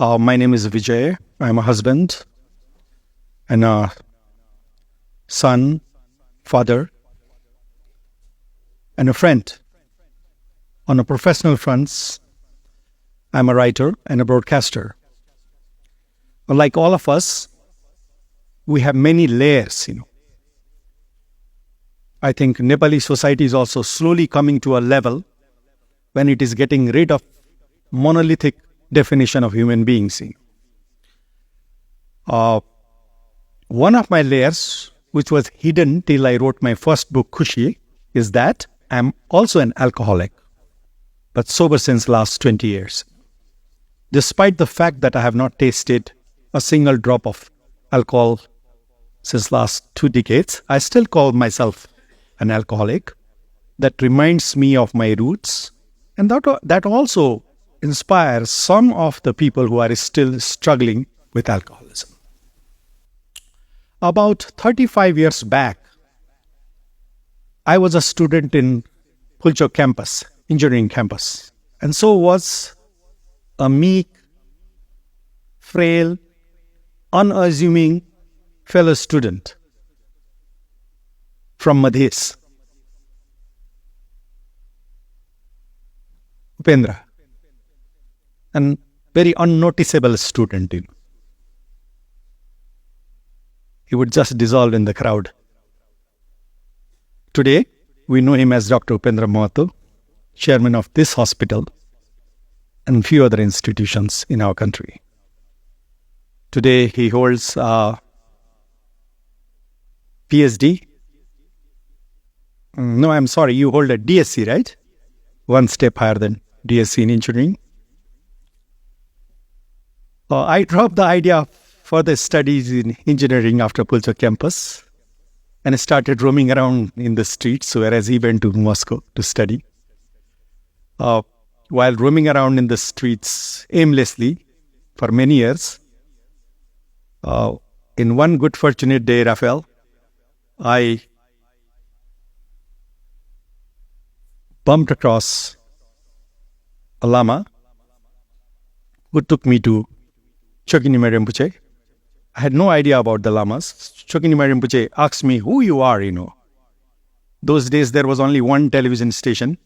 My name is Vijay. I'm a husband and a son, father, and a friend. On a professional fronts, I'm a writer and a broadcaster. Like all of us, we have many layers. I think Nepali society is also slowly coming to a level when it is getting rid of monolithic definition of human beings. One of my layers, which was hidden till I wrote my first book, Khushi, is that I'm also an alcoholic, but sober since last 20 years. Despite the fact that I have not tasted a single drop of alcohol since last 2 decades, I still call myself an alcoholic. That reminds me of my roots, and that also inspires some of the people who are still struggling with alcoholism. About 35 years back, I was a student in Pulchok campus, engineering campus, and so was a meek, frail, unassuming fellow student from Madhes, Upendra, and very unnoticeable student. He would just dissolve in the crowd. Today, we know him as Dr. Upendra Mahato, chairman of this hospital and few other institutions in our country. Today, he holds a PhD. No, I'm sorry, you hold a DSc, right? One step higher than DSc in engineering. I dropped the idea of further studies in engineering after Pulchok campus and started roaming around in the streets, whereas he went to Moscow to study. While roaming around in the streets aimlessly for many years, in one good fortunate day, Raphael, I bumped across a lama who took me to Chokinima Rinpoche. I had no idea about the lamas. Chokinima Rinpoche asked me, who you are, Those days there was only one television station.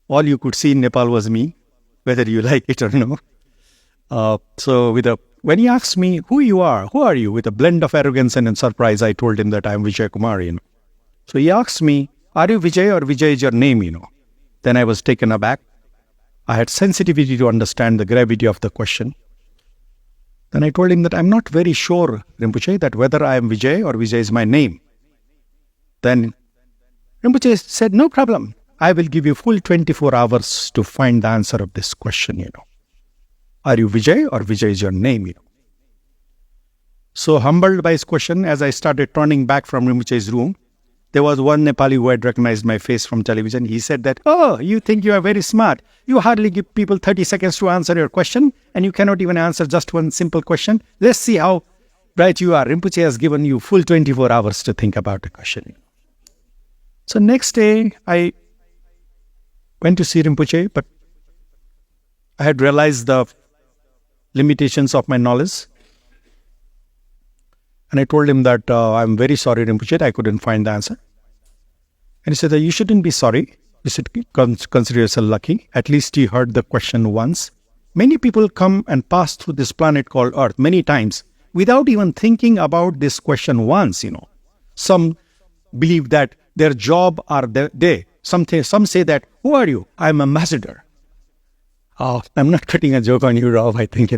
All you could see in Nepal was me, whether you like it or no. When he asked me, who are you? With a blend of arrogance and surprise, I told him that I'm Vijay Kumar, So he asked me, are you Vijay or Vijay is your name, Then I was taken aback. I had sensitivity to understand the gravity of the question. Then I told him that I'm not very sure, Rinpoche, that whether I am Vijay or Vijay is my name. Then Rinpoche said, no problem. I will give you full 24 hours to find the answer of this question, Are you Vijay or Vijay is your name, So humbled by his question, as I started turning back from Rinpoche's room, there was one Nepali who had recognized my face from television. He said that, oh, you think you are very smart. You hardly give people 30 seconds to answer your question, and you cannot even answer just one simple question. Let's see how bright you are. Rinpoche has given you full 24 hours to think about the question. So next day, I went to see Rinpoche, but I had realized the limitations of my knowledge. And I told him that I'm very sorry, Rinpoche, I couldn't find the answer. And he said that you shouldn't be sorry. You should consider yourself lucky. At least you heard the question once. Many people come and pass through this planet called Earth many times without even thinking about this question once, Some believe that their job are there. Some say that, who are you? I'm an ambassador. Oh, I'm not cutting a joke on you, Rav, I think,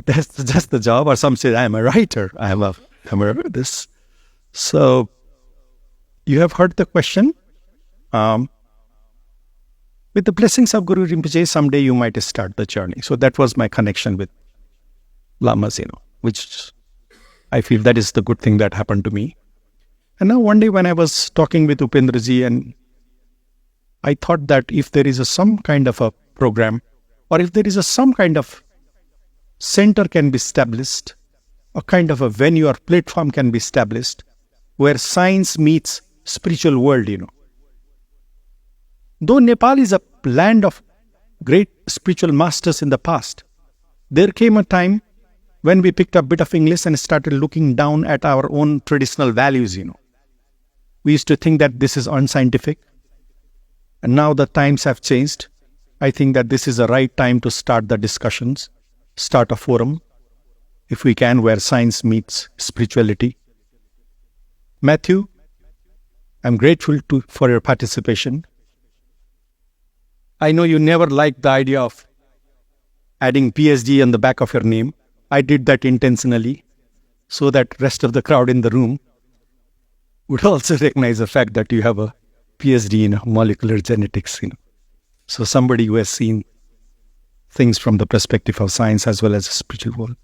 that's just the job. Or some say, I'm a writer. I'm a this. So, you have heard the question. With the blessings of Guru Rinpoche, someday you might start the journey. So that was my connection with lamas, which I feel that is the good thing that happened to me. And now one day when I was talking with Upendraji, and I thought that if there is some kind of a program, or if there is some kind of center can be established, a kind of a venue or platform can be established, where science meets spiritual world, Though Nepal is a land of great spiritual masters in the past. There came a time when we picked up a bit of English and started looking down at our own traditional values, We used to think that this is unscientific. And now the times have changed. I think that this is the right time to start the discussions, start a forum, if we can, where science meets spirituality. Matthew, I'm grateful for your participation. I know you never liked the idea of adding PhD on the back of your name. I did that intentionally so that rest of the crowd in the room would also recognize the fact that you have a PhD in molecular genetics. So somebody who has seen things from the perspective of science as well as the spiritual world.